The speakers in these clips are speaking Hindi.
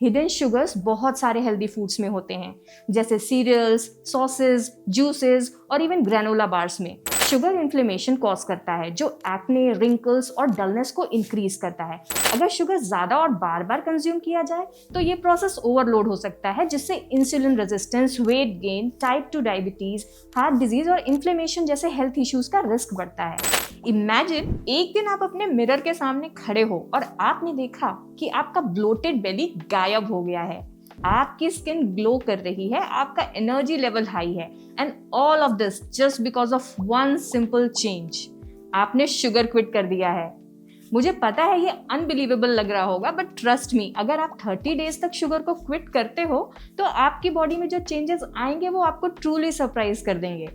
हिडन शुगर्स बहुत सारे हेल्दी फूड्स में होते हैं, जैसे सीरियल्स, सॉसेज, जूसेस और इवन ग्रेनोला बार्स में। शुगर इन्फ्लेमेशन कॉज करता है, जो एक्ने, रिंकल्स और डलनेस को इंक्रीज करता है। अगर शुगर ज्यादा और बार बार कंज्यूम किया जाए तो ये प्रोसेस ओवरलोड हो सकता है, जिससे insulin resistance, weight gain, type 2 diabetes, heart disease और इन्फ्लेमेशन जैसे हेल्थ इश्यूज का रिस्क बढ़ता है। इमेजिन एक दिन आप अपने मिरर के सामने खड़े हो और आपने देखा कि आपका ब्लोटेड बेली गायब हो गया है, आपकी स्किन ग्लो कर रही है, आपका एनर्जी लेवल हाई है, and all of this just because of one simple change. आपने शुगर क्विट कर दिया है। मुझे पता है ये अनबिलीवेबल लग रहा होगा, बट ट्रस्ट मी, अगर आप 30 डेज तक शुगर को क्विट करते हो तो आपकी बॉडी में जो चेंजेस आएंगे वो आपको ट्रूली सरप्राइज कर देंगे।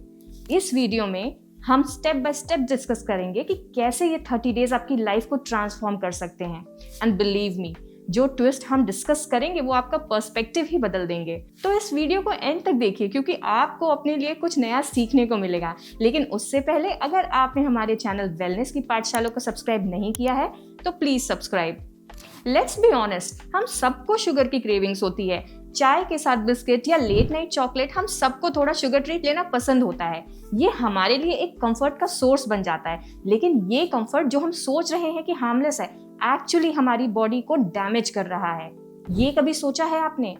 इस वीडियो में हम स्टेप बाय स्टेप डिस्कस करेंगे कि कैसे ये 30 डेज आपकी लाइफ को ट्रांसफॉर्म कर सकते हैं। एंड बिलीव मी, जो ट्विस्ट हम डिस्कस करेंगे वो आपका पर्सपेक्टिव ही बदल देंगे। तो इस वीडियो को एंड तक देखिए, क्योंकि आपको अपने लिए कुछ नया सीखने को मिलेगा। लेकिन उससे पहले, अगर आपने हमारे चैनल वेलनेस की पाठशाला को सब्सक्राइब नहीं किया है तो please subscribe. Let's be honest, हम सबको शुगर की क्रेविंग्स होती है। चाय के साथ बिस्किट या लेट नाइट चॉकलेट, हम सबको थोड़ा शुगर ट्रीट लेना पसंद होता है। ये हमारे लिए एक कंफर्ट का सोर्स बन जाता है, लेकिन ये कंफर्ट जो हम सोच रहे हैं कि हार्मलेस है, एक्चुअली हमारी बॉडी को डैमेज कर रहा है। ये कभी सोचा है आपने?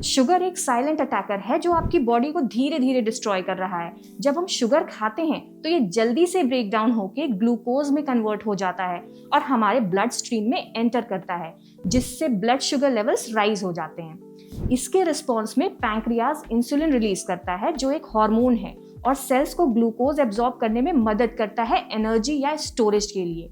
शुगर एक साइलेंट अटैकर है जो आपकी बॉडी को धीरे धीरे डिस्ट्रॉय कर रहा है। जब हम शुगर खाते हैं तो ये जल्दी से ब्रेक डाउन होकर ग्लूकोज में कन्वर्ट हो जाता है और हमारे ब्लड स्ट्रीम में एंटर करता है, जिससे ब्लड शुगर लेवल्स राइज हो जाते हैं। इसके रिस्पॉन्स में पैंक्रियाज इंसुलिन रिलीज करता है, जो एक हार्मोन है और सेल्स को ग्लूकोज एब्जॉर्ब करने में मदद करता है एनर्जी या स्टोरेज के लिए।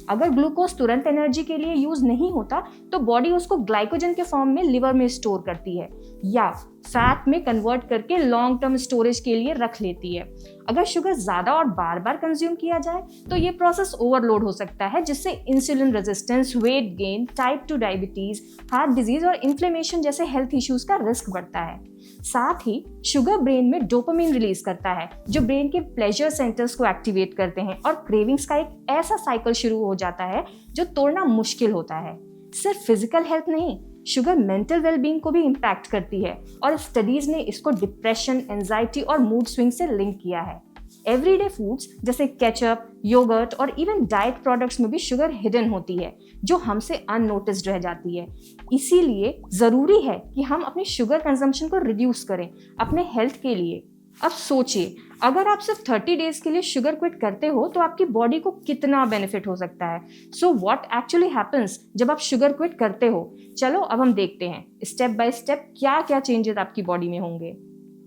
अगर ग्लूकोज तुरंत एनर्जी के लिए यूज नहीं होता तो बॉडी उसको ग्लाइकोजन के फॉर्म में लिवर में स्टोर करती है या फैट में कन्वर्ट करके लॉन्ग टर्म स्टोरेज के लिए रख लेती है। अगर शुगर ज्यादा और बार बार कंज्यूम किया जाए तो ये प्रोसेस ओवरलोड हो सकता है, जिससे insulin resistance, weight gain, type 2 diabetes, heart disease और इन्फ्लेमेशन जैसे हेल्थ इश्यूज का रिस्क बढ़ता है। साथ ही शुगर ब्रेन में डोपामिन रिलीज करता है, जो ब्रेन के प्लेजर सेंटर्स को एक्टिवेट करते हैं और क्रेविंग्स का एक ऐसा साइकिल शुरू हो जाता है जो तोड़ना मुश्किल होता है। सिर्फ फिजिकल हेल्थ नहीं, शुगर मेंटल वेलबींग को भी इम्पैक्ट करती है और स्टडीज ने इसको डिप्रेशन, एंजाइटी और मूड स्विंग से लिंक किया है। एवरीडे फूड्स जैसे केचप, योगर्ट और इवन डाइट प्रोडक्ट्स में भी शुगर हिडन होती है, जो हमसे अननोटिस्ड रह जाती है। इसीलिए जरूरी है कि हम अपनी शुगर कंजम्पशन को रिड्यूस करें अपने हेल्थ के लिए। अब सोचिए, अगर आप सिर्फ 30 डेज के लिए शुगर क्विट करते हो तो आपकी बॉडी को कितना बेनिफिट हो सकता है। सो व्हाट एक्चुअली हैपेंस जब आप शुगर क्विट करते हो? चलो अब हम देखते हैं स्टेप बाय स्टेप क्या क्या चेंजेस आपकी बॉडी में होंगे।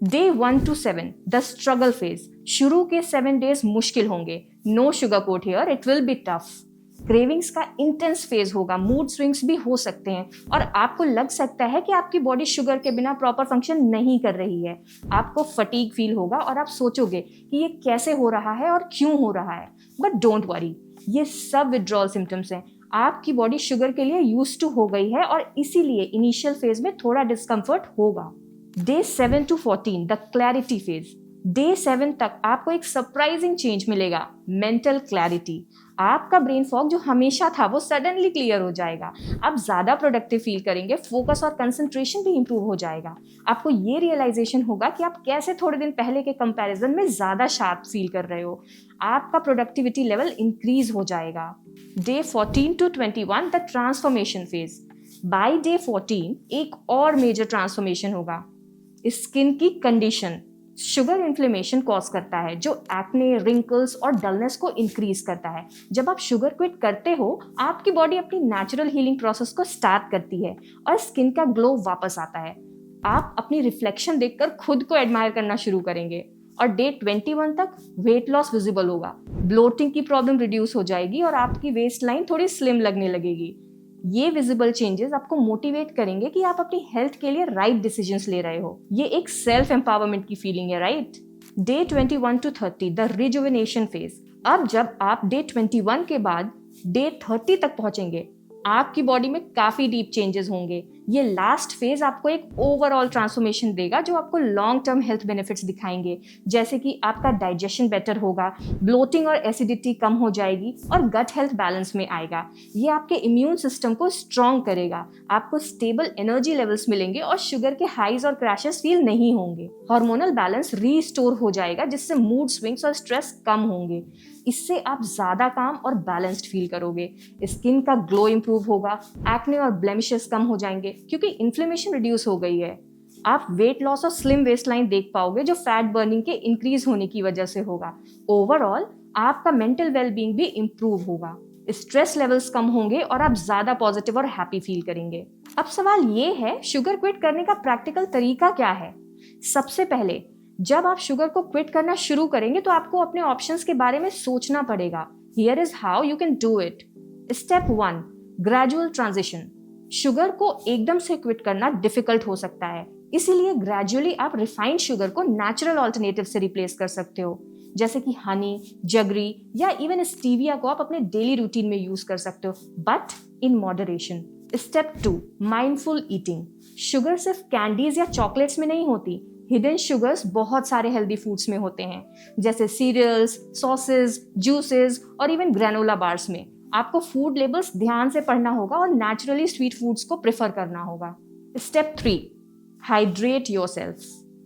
Day 1 to 7 the struggle phase. शुरू के 7 डेज मुश्किल होंगे। No sugar coat here, it will be tough. Cravings का इंटेंस फेज होगा, मूड स्विंग्स भी हो सकते हैं और आपको लग सकता है कि आपकी बॉडी शुगर के बिना प्रॉपर फंक्शन नहीं कर रही है। आपको फटीग फील होगा और आप सोचोगे कि ये कैसे हो रहा है और क्यों हो रहा है। बट डोंट वरी, ये सब विड्रॉल सिम्टम्स हैं। आपकी बॉडी शुगर के लिए यूज्ड टू हो गई है और इसीलिए इनिशियल फेज में थोड़ा डिस्कम्फर्ट होगा। Day 7 to 14 the clarity phase. Day 7 तक आपको एक सरप्राइजिंग चेंज मिलेगा, मेंटल क्लैरिटी। आपका ब्रेन फॉग जो हमेशा था वो सडनली क्लियर हो जाएगा। आप ज्यादा प्रोडक्टिव फील करेंगे, फोकस और कंसंट्रेशन भी इंप्रूव हो जाएगा। आपको ये रियलाइजेशन होगा कि आप कैसे थोड़े दिन पहले के कंपैरिजन में ज्यादा शार्प फील कर रहे हो। आपका प्रोडक्टिविटी लेवल इंक्रीज हो जाएगा। Day 14 to 21 the transformation phase. By day 14 एक और मेजर ट्रांसफॉर्मेशन होगा, स्किन की कंडीशन। शुगर इन्फ्लेमेशन कॉज करता है, जो एक्ने, रिंकल्स और डलनेस को इंक्रीज करता है। जब आप शुगर क्विट करते हो, आपकी बॉडी अपनी नेचुरल हीलिंग प्रोसेस को स्टार्ट करती है और स्किन का ग्लो वापस आता है। आप अपनी रिफ्लेक्शन देखकर खुद को एडमायर करना शुरू करेंगे और डे 21 तक वेट लॉस विजिबल होगा। ब्लोटिंग की प्रॉब्लम रिड्यूस हो जाएगी और आपकी वेस्ट लाइन थोड़ी स्लिम लगने लगेगी। ये विजिबल चेंजेस आपको मोटिवेट करेंगे कि आप अपनी हेल्थ के लिए राइट डिसीजंस ले रहे हो। ये एक सेल्फ एम्पावरमेंट की फीलिंग है, right? Day 21 to 30 the rejuvenation phase. अब जब आप डे 21 के बाद डे 30 तक पहुंचेंगे, आपकी बॉडी में काफी डीप चेंजेस होंगे। ये लास्ट फेज आपको एक ओवरऑल ट्रांसफॉर्मेशन देगा जो आपको लॉन्ग टर्म हेल्थ बेनिफिट्स दिखाएंगे, जैसे कि आपका डाइजेशन बेटर होगा, ब्लोटिंग और एसिडिटी कम हो जाएगी और गट हेल्थ बैलेंस में आएगा। ये आपके इम्यून सिस्टम को स्ट्रॉन्ग करेगा, आपको स्टेबल एनर्जी लेवल्स मिलेंगे और शुगर के हाइज और क्रैशेस फील नहीं होंगे। हार्मोनल बैलेंस रीस्टोर हो जाएगा जिससे मूड स्विंग्स और स्ट्रेस कम होंगे। इससे आप ज़्यादा काम और बैलेंस्ड फील करोगे। स्किन का ग्लो इंप्रूव होगा, एक्ने और ब्लेमिशेस कम हो जाएंगे क्योंकि इन्फ्लेमेशन रिड्यूस हो गई है। आप वेट लॉस और स्लिम वेस्ट लाइन देख पाओगे जो फैट बर्निंग के इंक्रीज होने की वजह से होगा। ओवरऑल आपका मेंटल वेलबींग भी इंप्रूव होगा, स्ट्रेस लेवल्स कम होंगे और आप ज़्यादा पॉजिटिव और हैप्पी फील करेंगे। अब सवाल ये है, शुगर क्विट करने का प्रैक्टिकल तरीका क्या है? सबसे पहले जब आप शुगर को क्विट करना शुरू करेंगे तो आपको अपने ऑप्शंस के बारे में सोचना पड़ेगा। Here is how you can do it. Step 1, gradual transition. Sugar को एकदम से क्विट करना डिफिकल्ट हो सकता है, इसीलिए ग्रेजुअली आप रिफाइंड शुगर को नेचुरल ऑल्टरनेटिव से रिप्लेस कर सकते हो, जैसे कि हनी, जगरी या इवन स्टीविया को आप अपने डेली रूटीन में यूज कर सकते हो, but in moderation. Step 2, mindful eating. Sugar सिर्फ कैंडीज या चॉकलेट्स में नहीं होती, हिडन शुगर्स बहुत सारे हेल्दी फूड्स में होते हैं, जैसे सीरियल्स, सॉसेज, जूसेस और इवन ग्रेनोला बार्स में। आपको फूड लेबल्स ध्यान से पढ़ना होगा और नेचुरली स्वीट फूड्स को प्रेफर करना होगा। Step 3, hydrate yourself.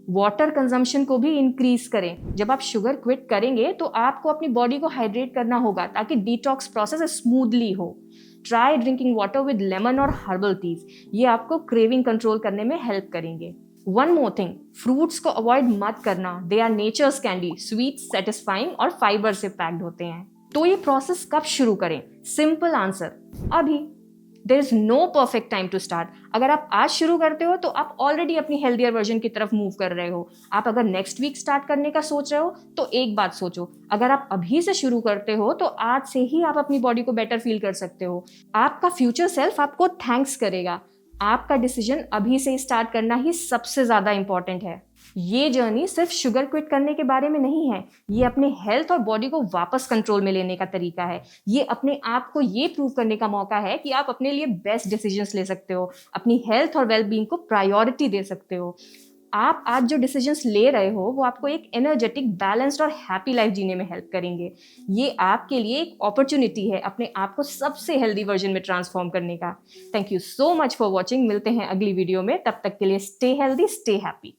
Water consumption को भी इंक्रीज करें। जब आप शुगर क्विट करेंगे तो आपको अपनी बॉडी को हाइड्रेट करना होगा ताकि डिटॉक्स प्रोसेस स्मूथली हो। Try drinking water with lemon और हर्बल टीज, ये आपको क्रेविंग कंट्रोल करने में हेल्प करेंगे। वन मोर थिंग, फ्रूट्स को अवॉइड मत करना, they are nature's candy, sweet, satisfying और फाइबर से पैक्ड होते हैं। तो ये प्रोसेस कब शुरू करें? सिंपल आंसर, अभी। There is no perfect time to start. अगर आप आज शुरू करते हो तो आप ऑलरेडी अपनी हेल्दियर वर्जन की तरफ मूव कर रहे हो। आप अगर नेक्स्ट वीक स्टार्ट करने का सोच रहे हो तो एक बात सोचो, अगर आप अभी से शुरू करते हो तो आज से ही आप अपनी बॉडी को बेटर फील कर सकते हो। आपका फ्यूचर सेल्फ आपको थैंक्स करेगा। आपका डिसीजन अभी से स्टार्ट करना ही सबसे ज्यादा इंपॉर्टेंट है। ये जर्नी सिर्फ शुगर क्विट करने के बारे में नहीं है, ये अपने हेल्थ और बॉडी को वापस कंट्रोल में लेने का तरीका है। ये अपने आप को ये प्रूव करने का मौका है कि आप अपने लिए बेस्ट डिसीजंस ले सकते हो, अपनी हेल्थ और वेलबींग को प्रायोरिटी दे सकते हो। आप आज जो डिसीजंस ले रहे हो वो आपको एक एनर्जेटिक, बैलेंस्ड और हैप्पी लाइफ जीने में हेल्प करेंगे। ये आपके लिए एक अपॉर्चुनिटी है अपने आप को सबसे हेल्दी वर्जन में ट्रांसफॉर्म करने का। Thank you so much for watching. मिलते हैं अगली वीडियो में, तब तक के लिए स्टे हेल्दी, स्टे हैप्पी।